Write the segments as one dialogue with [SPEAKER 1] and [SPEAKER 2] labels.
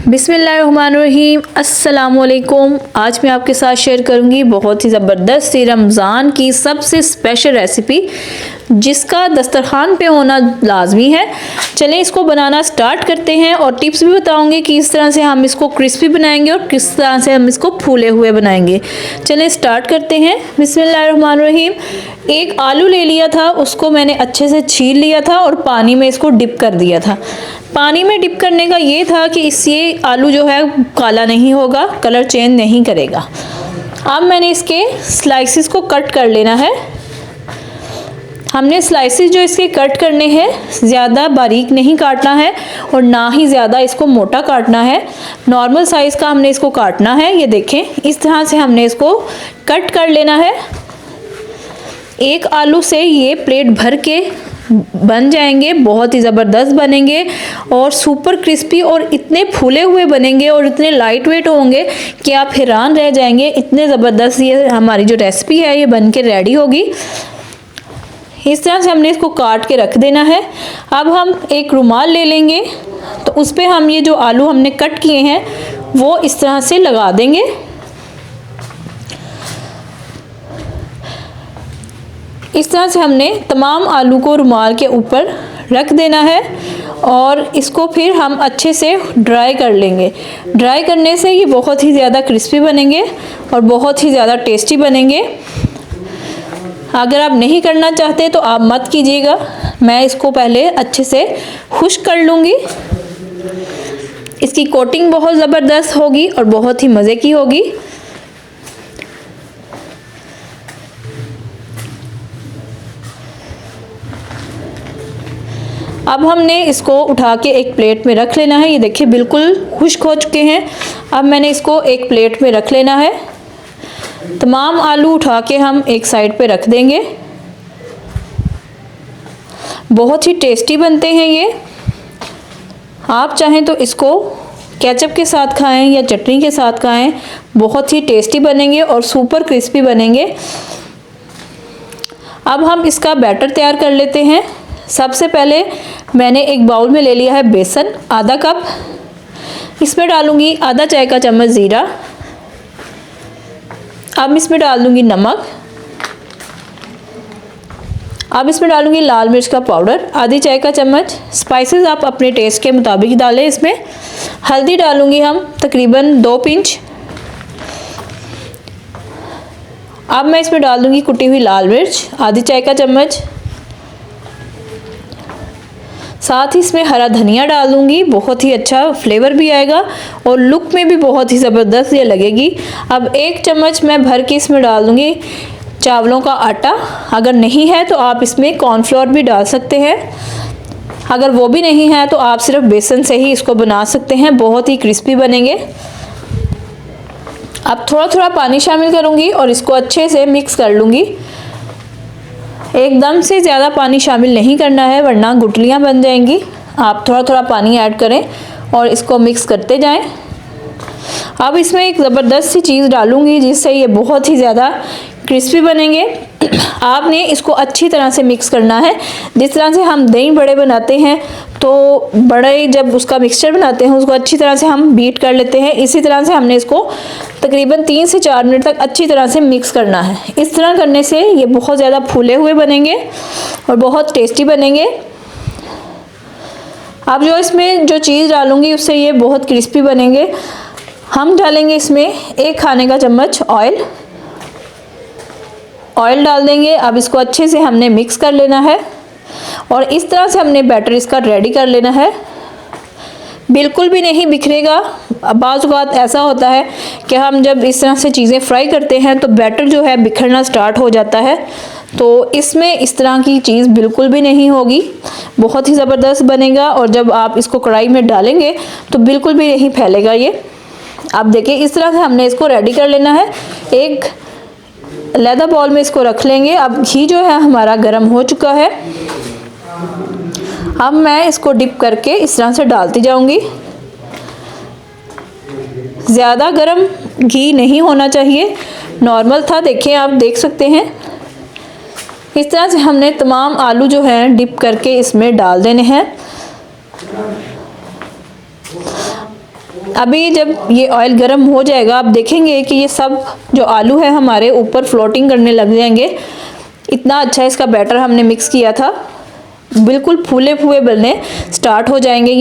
[SPEAKER 1] बिस्मिल्लाहिर्रहमानिर्रहीम, अस्सलामुअलैकुम। आज मैं आपके साथ शेयर करूंगी बहुत ही ज़बरदस्त सी रमज़ान की सबसे स्पेशल रेसिपी जिसका दस्तरखान पे होना लाजमी है। चलें इसको बनाना स्टार्ट करते हैं और टिप्स भी बताऊंगी कि किस तरह से हम इसको क्रिस्पी बनाएंगे और किस तरह से हम इसको फूले हुए बनाएंगे। चलें स्टार्ट करते हैं। बिस्मिल्लाहिर्रहमानिर्रहीम। एक आलू ले लिया था, उसको मैंने अच्छे से छील लिया था और पानी में इसको डिप कर दिया था। पानी में डिप करने का ये था कि इससे आलू जो है काला नहीं होगा, कलर चेंज नहीं करेगा। अब मैंने इसके स्लाइसिस को कट कर लेना है। हमने स्लाइसिस जो इसके कट करने हैं ज़्यादा बारीक नहीं काटना है और ना ही ज़्यादा इसको मोटा काटना है, नॉर्मल साइज़ का हमने इसको काटना है। ये देखें, इस तरह से हमने इसको कट कर लेना है। एक आलू से ये प्लेट भर के बन जाएंगे, बहुत ही ज़बरदस्त बनेंगे और सुपर क्रिस्पी और इतने फूले हुए बनेंगे और इतने लाइट वेट होंगे कि आप हैरान रह जाएंगे। इतने ज़बरदस्त ये हमारी जो रेसिपी है ये बन के रेडी होगी। इस तरह से हमने इसको काट के रख देना है। अब हम एक रुमाल ले लेंगे, तो उस पर हम ये जो आलू हमने कट किए हैं वो इस तरह से लगा देंगे। इस तरह से हमने तमाम आलू को रुमाल के ऊपर रख देना है और इसको फिर हम अच्छे से ड्राई कर लेंगे। ड्राई करने से ये बहुत ही ज़्यादा क्रिस्पी बनेंगे और बहुत ही ज़्यादा टेस्टी बनेंगे। अगर आप नहीं करना चाहते तो आप मत कीजिएगा। मैं इसको पहले अच्छे से खुश्क कर लूँगी। इसकी कोटिंग बहुत ज़बरदस्त होगी और बहुत ही मज़े की होगी। अब हमने इसको उठा के एक प्लेट में रख लेना है। ये देखिए बिल्कुल खुश्क हो चुके हैं। अब मैंने इसको एक प्लेट में रख लेना है। तमाम आलू उठा के हम एक साइड पे रख देंगे। बहुत ही टेस्टी बनते हैं ये। आप चाहें तो इसको केचप के साथ खाएं या चटनी के साथ खाएं, बहुत ही टेस्टी बनेंगे और सुपर क्रिस्पी बनेंगे। अब हम इसका बैटर तैयार कर लेते हैं। सबसे पहले मैंने एक बाउल में ले लिया है बेसन, आधा कप। इसमें डालूंगी आधा चाय का चम्मच ज़ीरा। अब इसमें डाल दूंगी नमक। अब इसमें डालूंगी लाल मिर्च का पाउडर आधी चाय का चम्मच। स्पाइसेस आप अपने टेस्ट के मुताबिक डालें। इसमें हल्दी डालूंगी हम तकरीबन 2 पिंच। अब मैं इसमें डाल दूंगी कुटी हुई लाल मिर्च आधी चाय का चम्मच। साथ ही इसमें हरा धनिया डाल दूंगी, बहुत ही अच्छा फ्लेवर भी आएगा और लुक में भी बहुत ही ज़बरदस्त ये लगेगी। अब 1 चम्मच मैं भर के इसमें डाल दूंगी चावलों का आटा। अगर नहीं है तो आप इसमें कॉर्नफ्लोर भी डाल सकते हैं। अगर वो भी नहीं है तो आप सिर्फ बेसन से ही इसको बना सकते हैं, बहुत ही क्रिस्पी बनेंगे। अब थोड़ा थोड़ा पानी शामिल करूँगी और इसको अच्छे से मिक्स कर लूँगी। एकदम से ज़्यादा पानी शामिल नहीं करना है वरना गुठलियाँ बन जाएंगी। आप थोड़ा थोड़ा पानी ऐड करें और इसको मिक्स करते जाएं। अब इसमें एक ज़बरदस्त सी चीज़ डालूंगी जिससे ये बहुत ही ज़्यादा क्रिस्पी बनेंगे। आपने इसको अच्छी तरह से मिक्स करना है। जिस तरह से हम दही बड़े बनाते हैं तो बड़े जब उसका मिक्सचर बनाते हैं उसको अच्छी तरह से हम बीट कर लेते हैं, इसी तरह से हमने इसको तकरीबन 3 से 4 मिनट तक अच्छी तरह से मिक्स करना है। इस तरह करने से ये बहुत ज़्यादा फूले हुए बनेंगे और बहुत टेस्टी बनेंगे। अब जो इसमें जो चीज़ डालूंगी उससे ये बहुत क्रिस्पी बनेंगे। हम डालेंगे इसमें 1 खाने का चम्मच ऑयल डाल देंगे। अब इसको अच्छे से हमने मिक्स कर लेना है और इस तरह से हमने बैटर इसका रेडी कर लेना है। बिल्कुल भी नहीं बिखरेगा। बाज़ औक़ात ऐसा होता है कि हम जब इस तरह से चीज़ें फ्राई करते हैं तो बैटर जो है बिखरना स्टार्ट हो जाता है, तो इसमें इस तरह की चीज़ बिल्कुल भी नहीं होगी, बहुत ही ज़बरदस्त बनेगा। और जब आप इसको कढ़ाई में डालेंगे तो बिल्कुल भी नहीं फैलेगा ये। आप देखिए इस तरह से हमने इसको रेडी कर लेना है। एक लेदर बॉल में इसको रख लेंगे। अब घी जो है हमारा गर्म हो चुका है। अब मैं इसको डिप करके इस तरह से डालती जाऊंगी। ज़्यादा गर्म घी नहीं होना चाहिए, नॉर्मल था। देखिए आप देख सकते हैं इस तरह से हमने तमाम आलू जो हैं डिप करके इसमें डाल देने हैं। अभी जब ये ऑयल गर्म हो जाएगा आप देखेंगे कि ये सब जो आलू है हमारे ऊपर फ्लोटिंग करने लग जाएंगे। इतना अच्छा इसका बैटर हमने मिक्स किया था, बिल्कुल फूले फूले बनने स्टार्ट हो जाएंगे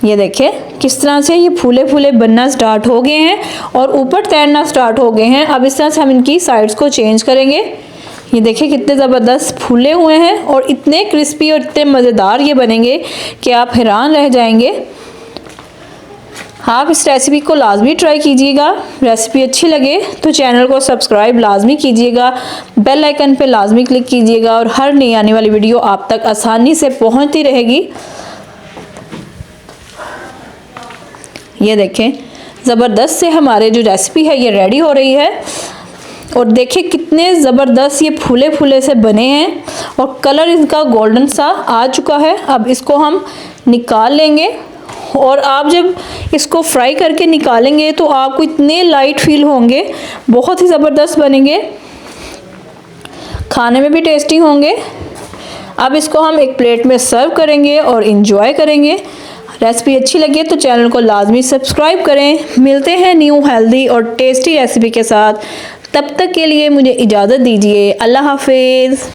[SPEAKER 1] ये देखिए किस तरह से ये फूले फूले बनना स्टार्ट हो गए हैं और ऊपर तैरना स्टार्ट हो गए हैं। अब इस तरह से हम इनकी साइड्स को चेंज करेंगे। ये देखिए कितने ज़बरदस्त फूले हुए हैं और इतने क्रिस्पी और इतने मज़ेदार ये बनेंगे कि आप हैरान रह जाएंगे। आप इस रेसिपी को लाजमी ट्राई कीजिएगा। रेसिपी अच्छी लगे तो चैनल को सब्सक्राइब लाजमी कीजिएगा, बेल आइकन पे लाजमी क्लिक कीजिएगा और हर नई आने वाली वीडियो आप तक आसानी से पहुंचती रहेगी। ये देखें ज़बरदस्त से हमारे जो रेसिपी है ये रेडी हो रही है और देखिए कितने ज़बरदस्त ये फूले फूले से बने हैं और कलर इनका गोल्डन सा आ चुका है। अब इसको हम निकाल लेंगे और आप जब इसको फ्राई करके निकालेंगे तो आपको इतने लाइट फील होंगे, बहुत ही ज़बरदस्त बनेंगे, खाने में भी टेस्टी होंगे। अब इसको हम एक प्लेट में सर्व करेंगे और इन्जॉय करेंगे। रेसिपी अच्छी लगी तो चैनल को लाजमी सब्सक्राइब करें। मिलते हैं न्यू हेल्दी और टेस्टी रेसिपी के साथ, तब तक के लिए मुझे इजाज़त दीजिए। अल्लाह हाफिज़।